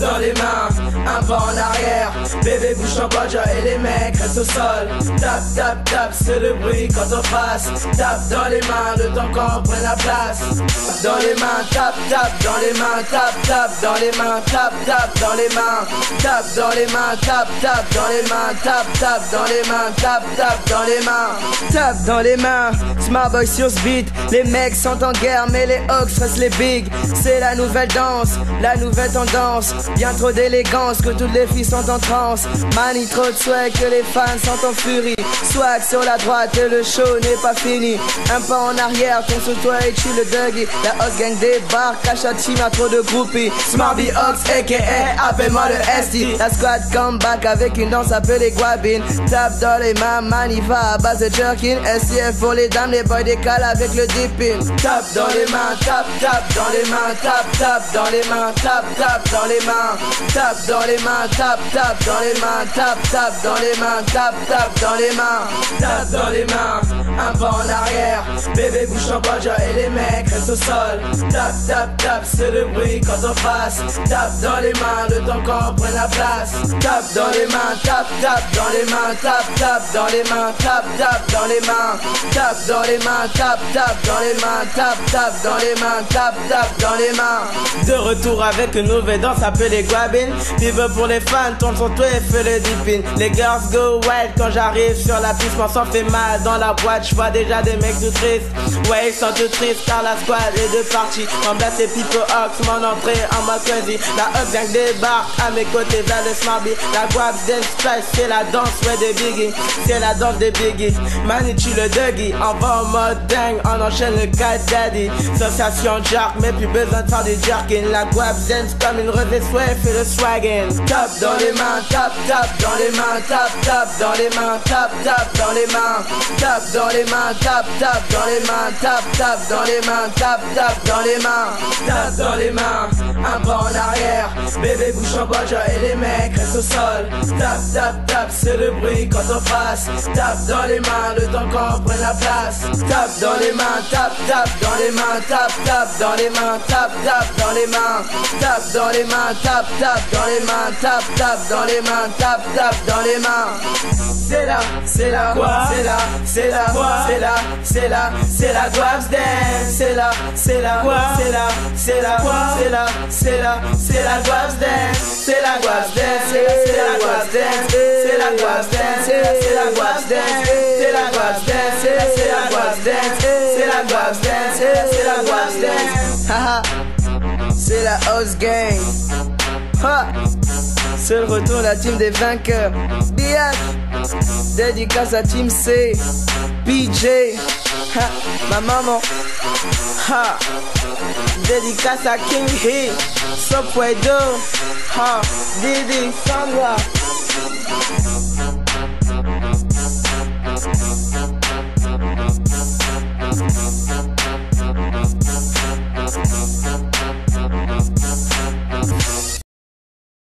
dans les mains, un pas en arrière. Bébé bouge ton bodja et les mecs restent au sol. Tape, tape, tape, c'est le bruit quand on passe. Tape dans les mains, le temps qu'on prenne la place. Dans les mains, tape, tape, dans les mains, tape, tape, dans les mains, tape, tape, dans les mains. Tape dans les mains, tape, tape, dans les mains, tape, tape, dans les mains, tape, tape, dans les mains. Tape dans les mains, Smart Boy sur ce beat. Les mecs sont en guerre mais les Hawks restent les bigs. C'est la nouvelle danse, la nouvelle tendance. Bien trop d'élégance que toutes les filles sont en transe. Manie trop de swag que les fans sont en furie. Swag sur la droite et le show n'est pas fini. Un pas en arrière, tourne sur toi et tue le Dougie. La Hawks gang débarque, cache à team à trop de groupies. Smart B Hawks aka appelle-moi le ST. La squad come back avec une danse appelée Guabine. Tape dans les mains, man y va à base de jerkin. SCF pour les dames, les boys décalent avec le dipping. Tape dans les mains, tape, tape dans les mains, tape, tape dans les mains, tape, tape dans les mains. Tape dans les mains, tape, tape dans les mains, tape, tape dans les mains, tape, tape dans les mains. Tape dans les mains, un pas en arrière. Bébé bouge ton bodja et les mecs restent au sol. Tape, tape, tape, c'est le bruit quand on passe. Tape dans les mains, le temps qu'on prenne la place. Tape dans les mains, tape, tape dans les mains, tape, tape dans les mains, tape, tape dans les mains. Tape dans les mains, tape, tape dans les mains, tape, tape dans les mains, tape, tape dans les mains. De retour avec une nouvelle danse appelée Guabine. Vive pour les fans, tourne sur toi et fais le dipping. Les girls go wild quand j'arrive sur la piste, m'en s'en fait mal dans la boîte, j'vois déjà des mecs tout tristes. Ouais, ils sont tout tristes car la squad est de partie. Remplace les Pipo Hawks, mon entrée en mode crazy. La Hawks gang débarque à mes côtés vers le Smart B. La Guap Dance Splash, c'est la danse, ouais, des biggies. C'est la danse des biggies. Mani tue le Dougie, on va en mode dingue, on enchaîne le Cat Daddy. Sensation jerk, mais plus besoin de faire du jerkin. La Guap Dance comme une revêt sway, fait le swaggin. Tape dans les mains, tape, tape dans les mains, tape, tape dans les mains, tape, tape dans les mains. Tape dans les mains, tape, tape dans les mains, tape, tape dans les mains, tape, tape dans les mains. Tape dans les mains, un pas en arrière. Bébé bouge ton bodja et les mecs restent au sol. Tape, tape, tape, c'est le bruit quand on passe. Tape dans les mains, le temps qu'on prenne la place. Tape dans les mains, tape, tape dans les mains, tape, tape dans les mains, tape, tape dans les mains. Tape dans les mains, tape, tape dans les mains, tape, tape dans les mains, tape, tape dans les mains. C'est là, c'est là, c'est là, c'est là, c'est là, c'est là, c'est la Guaps Dance. C'est là, c'est là, c'est là, c'est là, c'est là, c'est là, c'est la Guaps Dance. C'est la Guaps Dance, c'est la Guaps Dance, c'est la Guaps Dance, c'est la Guaps Dance, c'est la Guaps Dance, c'est la Guaps Dance, c'est la Guaps Dance, c'est la Guaps Dance. Haha, c'est la House Gang. Ha! C'est le retour de la team des vainqueurs. Diaz, dédicace à Team C, PJ, ha, ma maman, ha, dédicace à King He, Sopwedo, ha, Didi, Sandra.